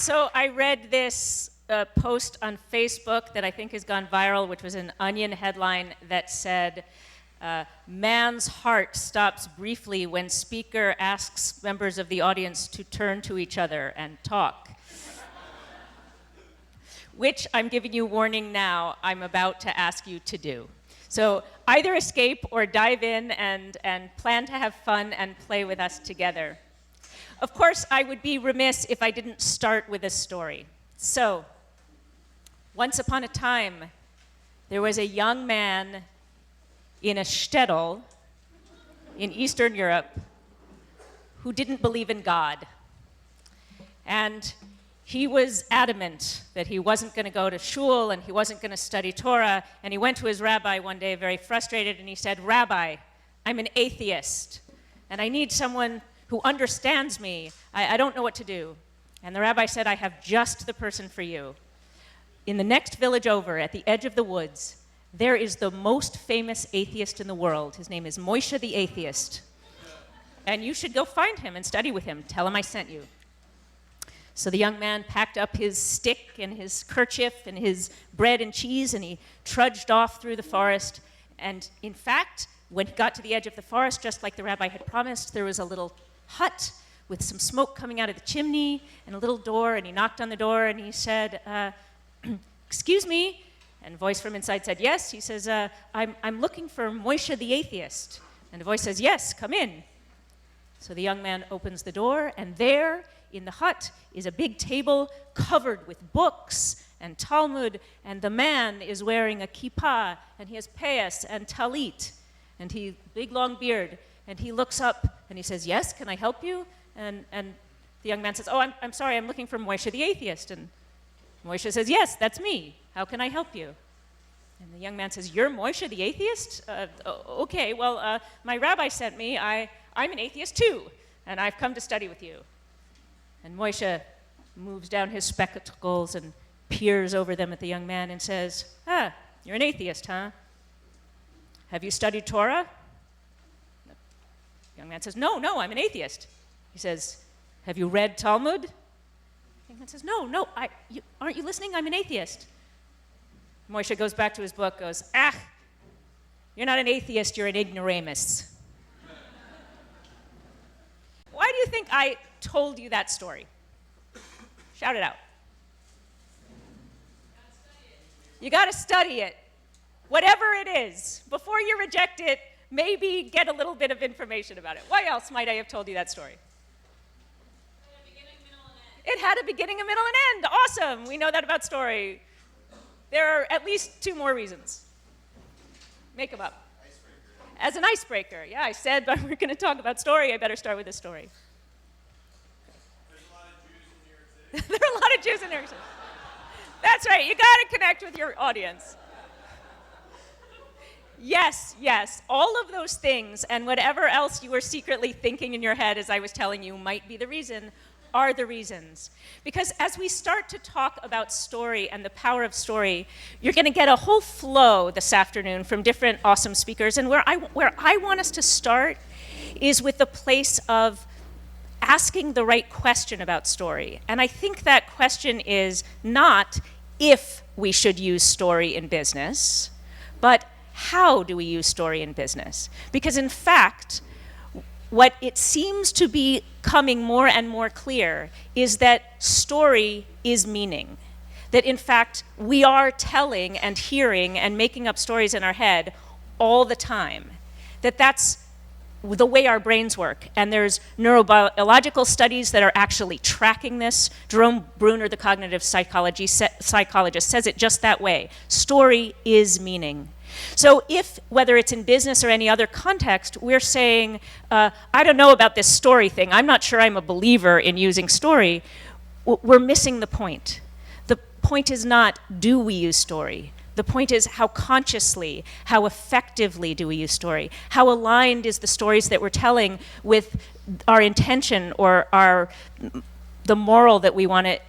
So I read this post on Facebook that I think has gone viral, which was an Onion headline that said, man's heart stops briefly when speaker asks members of the audience to turn to each other and talk. Which I'm giving you warning now, I'm about to ask you to do. So either escape or dive in and plan to have fun and play with us together. Of course, I would be remiss if I didn't start with a story. So, once upon a time, there was a young man in a shtetl in Eastern Europe who didn't believe in God. And he was adamant that he wasn't going to go to shul and he wasn't going to study Torah. And he went to his rabbi one day very frustrated and he said, "Rabbi, I'm an atheist and I need someone who understands me. I don't know what to do." And the rabbi said, "I have just the person for you. In the next village over, at the edge of the woods, there is the most famous atheist in the world. His name is Moshe the Atheist. And you should go find him and study with him. Tell him I sent you." So the young man packed up his stick and his kerchief and his bread and cheese, and he trudged off through the forest. And in fact, when he got to the edge of the forest, just like the rabbi had promised, there was a little hut with some smoke coming out of the chimney and a little door, and he knocked on the door and he said, "Excuse me?" And a voice from inside said, "Yes." He says, I'm looking for Moshe the Atheist." And the voice says, "Yes, come in." So the young man opens the door, and there in the hut is a big table covered with books and Talmud, and the man is wearing a kippah, and he has payas and talit, and he big long beard, and he looks up and he says, "Yes, can I help you?" And the young man says, "Oh, I'm sorry, I'm looking for Moshe the Atheist." And Moshe says, "Yes, that's me. How can I help you?" And the young man says, "You're Moshe the Atheist? Okay, well, my rabbi sent me. I'm an atheist too, and I've come to study with you." And Moshe moves down his spectacles and peers over them at the young man and says, "Ah, you're an atheist, huh? Have you studied Torah?" The young man says, No, I'm an atheist." He says, "Have you read Talmud?" The young man says, No, aren't you listening? I'm an atheist." Moshe goes back to his book, goes, "You're not an atheist, you're an ignoramus." Why do you think I told you that story? Shout it out. You got to study it. Whatever it is, before you reject it, maybe get a little bit of information about it. Why else might I have told you that story? It had a beginning, a middle, and end. Awesome. We know that about story. There are at least two more reasons. Make them up. Icebreaker. As an icebreaker. Yeah, I said, but we're going to talk about story. I better start with this story. There's a lot of Jews in New York City. There are a lot of Jews in New York City. That's right. You got to connect with your audience. Yes. All of those things and whatever else you were secretly thinking in your head as I was telling you might be the reason are the reasons. Because as we start to talk about story and the power of story, you're going to get a whole flow this afternoon from different awesome speakers. And where I want us to start is with the place of asking the right question about story. And I think that question is not if we should use story in business, but how do we use story in business? Because in fact, what it seems to be coming more and more clear is that story is meaning. That in fact, we are telling and hearing and making up stories in our head all the time. That's the way our brains work. And there's neurobiological studies that are actually tracking this. Jerome Bruner, the cognitive psychologist, says it just that way. Story is meaning. So if, whether it's in business or any other context, we're saying, I don't know about this story thing, I'm not sure I'm a believer in using story, we're missing the point. The point is not, do we use story? The point is, how consciously, how effectively do we use story? How aligned is the stories that we're telling with our intention or the moral that we want to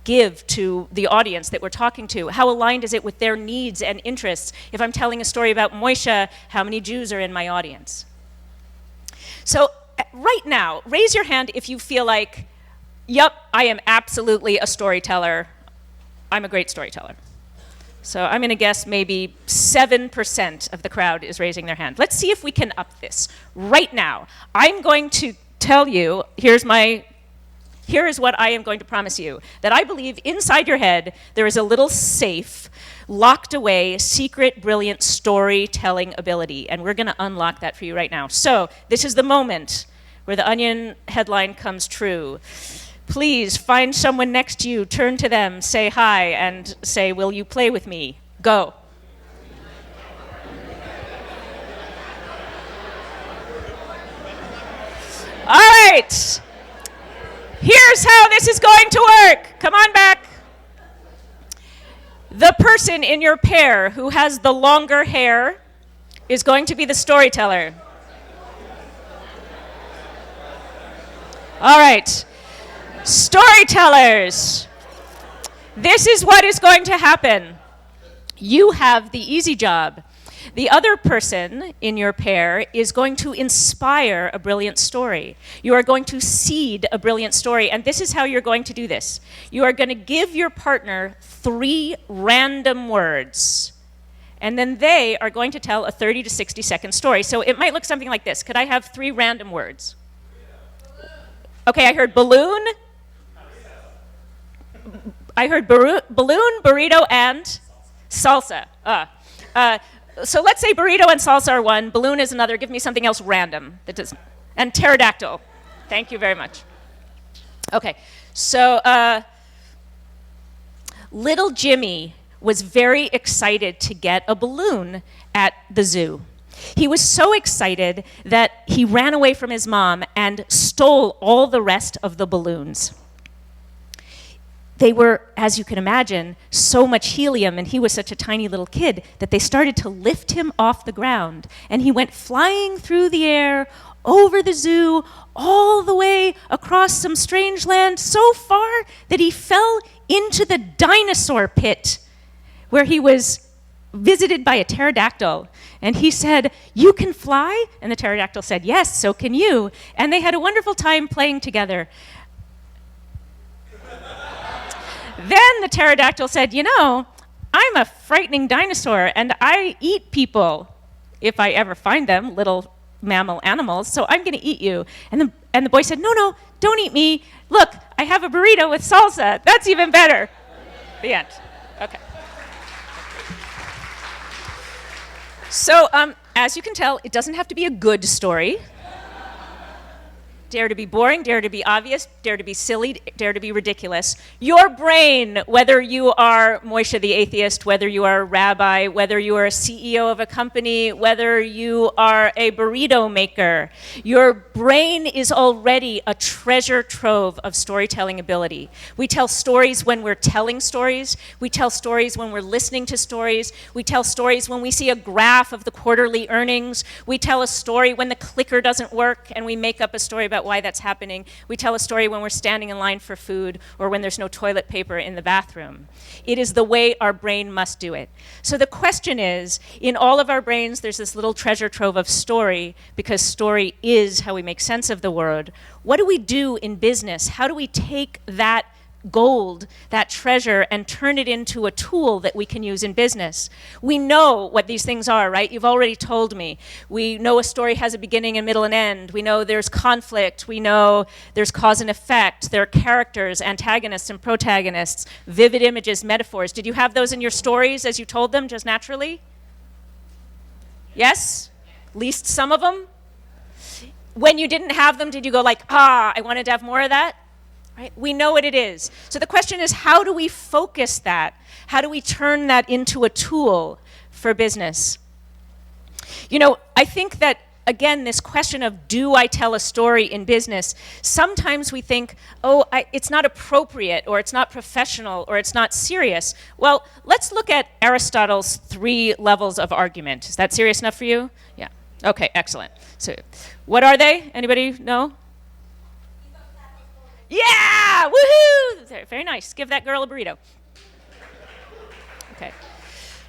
give to the audience that we're talking to? How aligned is it with their needs and interests? If I'm telling a story about Moshe, how many Jews are in my audience? So right now, raise your hand if you feel like Yep, I am absolutely a storyteller. I'm a great storyteller. So I'm going to guess maybe 7% of the crowd is raising their hand. Let's see if we can up this. Right now, I'm going to tell you, here is what I am going to promise you, that I believe inside your head there is a little safe, locked away, secret, brilliant storytelling ability. And we're going to unlock that for you right now. So this is the moment where the Onion headline comes true. Please find someone next to you, turn to them, say hi, and say, will you play with me? Go. All right. Here's how this is going to work. Come on back. The person in your pair who has the longer hair is going to be the storyteller. All right. Storytellers, this is what is going to happen. You have the easy job. The other person in your pair is going to inspire a brilliant story. You are going to seed a brilliant story, and this is how you're going to do this. You are going to give your partner 3 random words, and then they are going to tell a 30 to 60-second story. So it might look something like this. Could I have 3 random words? Okay, I heard balloon. I heard balloon, burrito, and salsa. So let's say burrito and salsa are one, balloon is another. Give me something else random that does, and pterodactyl. Thank you very much. Okay, so little Jimmy was very excited to get a balloon at the zoo. He was so excited that he ran away from his mom and stole all the rest of the balloons. They were, as you can imagine, so much helium, and he was such a tiny little kid that they started to lift him off the ground. And he went flying through the air, over the zoo, all the way across some strange land, so far that he fell into the dinosaur pit, where he was visited by a pterodactyl. And he said, "You can fly?" And the pterodactyl said, "Yes, so can you." And they had a wonderful time playing together. Then the pterodactyl said, "You know, I'm a frightening dinosaur, and I eat people if I ever find them, little mammal animals, so I'm going to eat you." And the boy said, No, don't eat me. Look, I have a burrito with salsa. That's even better." The end. Okay. So, as you can tell, it doesn't have to be a good story. Dare to be boring, dare to be obvious, dare to be silly, dare to be ridiculous. Your brain, whether you are Moishe the atheist, whether you are a rabbi, whether you are a CEO of a company, whether you are a burrito maker, your brain is already a treasure trove of storytelling ability. We tell stories when we're telling stories. We tell stories when we're listening to stories. We tell stories when we see a graph of the quarterly earnings. We tell a story when the clicker doesn't work and we make up a story about why that's happening. We tell a story when we're standing in line for food or when there's no toilet paper in the bathroom. It is the way our brain must do it. So the question is, in all of our brains, there's this little treasure trove of story, because story is how we make sense of the world. What do we do in business? How do we take that gold, that treasure, and turn it into a tool that we can use in business? We know what these things are, right? You've already told me. We know a story has a beginning and middle and end. We know there's conflict. We know there's cause and effect. There are characters, antagonists and protagonists, vivid images, metaphors. Did you have those in your stories as you told them just naturally? Yes? At least some of them? When you didn't have them, did you go like, I wanted to have more of that? Right? We know what it is. So the question is, how do we focus that? How do we turn that into a tool for business? You know, I think that, again, this question of, do I tell a story in business? Sometimes we think, it's not appropriate, or it's not professional, or it's not serious. Well, let's look at Aristotle's 3 levels of argument. Is that serious enough for you? Yeah. Okay, excellent. So what are they? Anybody know? Yeah! Woohoo! Very nice. Give that girl a burrito. Okay.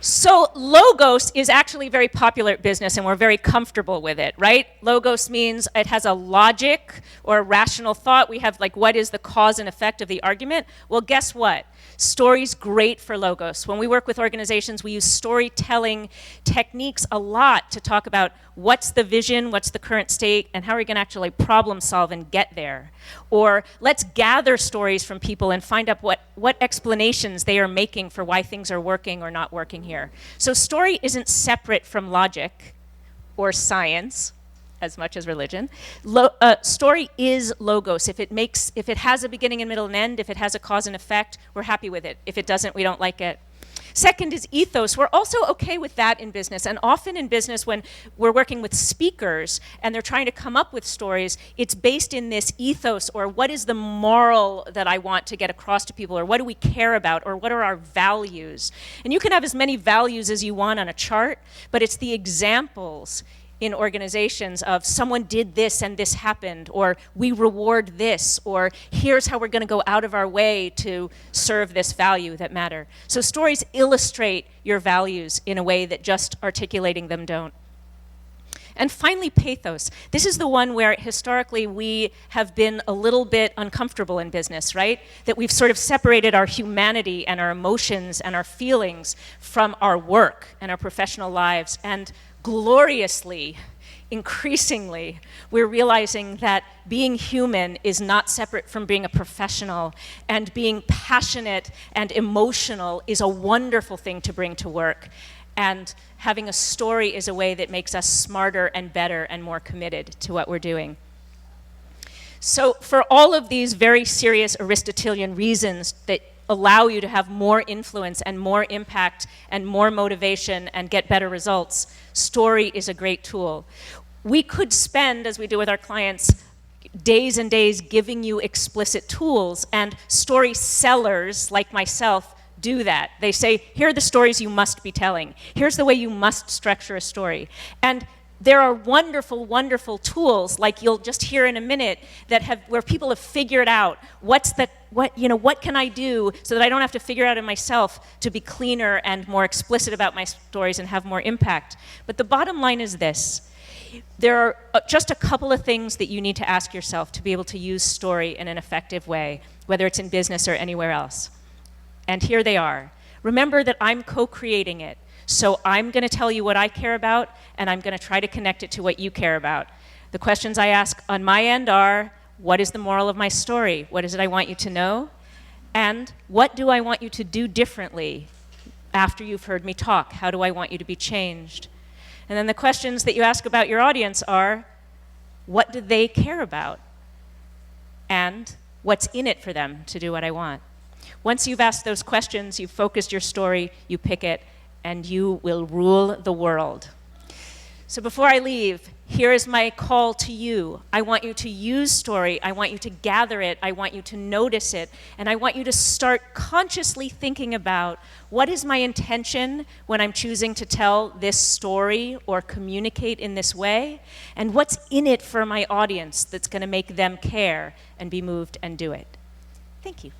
So logos is actually very popular at business, and we're very comfortable with it, right? Logos means it has a logic or a rational thought. We have like, what is the cause and effect of the argument? Well, guess what? Story's great for logos. When we work with organizations, we use storytelling techniques a lot to talk about what's the vision, what's the current state, and how are we going to actually problem solve and get there. Or let's gather stories from people and find out what explanations they are making for why things are working or not working here. So story isn't separate from logic or science as much as religion. Story is logos. If it has a beginning and middle and end, if it has a cause and effect, we're happy with it. If it doesn't, we don't like it. Second is ethos. We're also okay with that in business. And often in business, when we're working with speakers and they're trying to come up with stories, it's based in this ethos, or what is the moral that I want to get across to people, or what do we care about, or what are our values. And you can have as many values as you want on a chart, but it's the examples in organizations of someone did this and this happened, or we reward this, or here's how we're going to go out of our way to serve this value that matter. So stories illustrate your values in a way that just articulating them don't. And finally, pathos. This is the one where historically we have been a little bit uncomfortable in business, right? That we've sort of separated our humanity and our emotions and our feelings from our work and our professional lives. And gloriously, increasingly, we're realizing that being human is not separate from being a professional, and being passionate and emotional is a wonderful thing to bring to work. And having a story is a way that makes us smarter and better and more committed to what we're doing. So for all of these very serious Aristotelian reasons that allow you to have more influence and more impact and more motivation and get better results, story is a great tool. We could spend, as we do with our clients, days and days giving you explicit tools, and story sellers like myself do that. They say, here are the stories you must be telling. Here's the way you must structure a story. And there are wonderful, wonderful tools, like you'll just hear in a minute, where people have figured out what can I do so that I don't have to figure out it myself to be cleaner and more explicit about my stories and have more impact. But the bottom line is this. There are just a couple of things that you need to ask yourself to be able to use story in an effective way, whether it's in business or anywhere else. And here they are. Remember that I'm co-creating it. So I'm going to tell you what I care about, and I'm going to try to connect it to what you care about. The questions I ask on my end are, what is the moral of my story? What is it I want you to know? And what do I want you to do differently after you've heard me talk? How do I want you to be changed? And then the questions that you ask about your audience are, what do they care about? And what's in it for them to do what I want? Once you've asked those questions, you've focused your story, you pick it, and you will rule the world. So before I leave, here is my call to you. I want you to use story. I want you to gather it. I want you to notice it. And I want you to start consciously thinking about, what is my intention when I'm choosing to tell this story or communicate in this way? And what's in it for my audience that's going to make them care and be moved and do it? Thank you.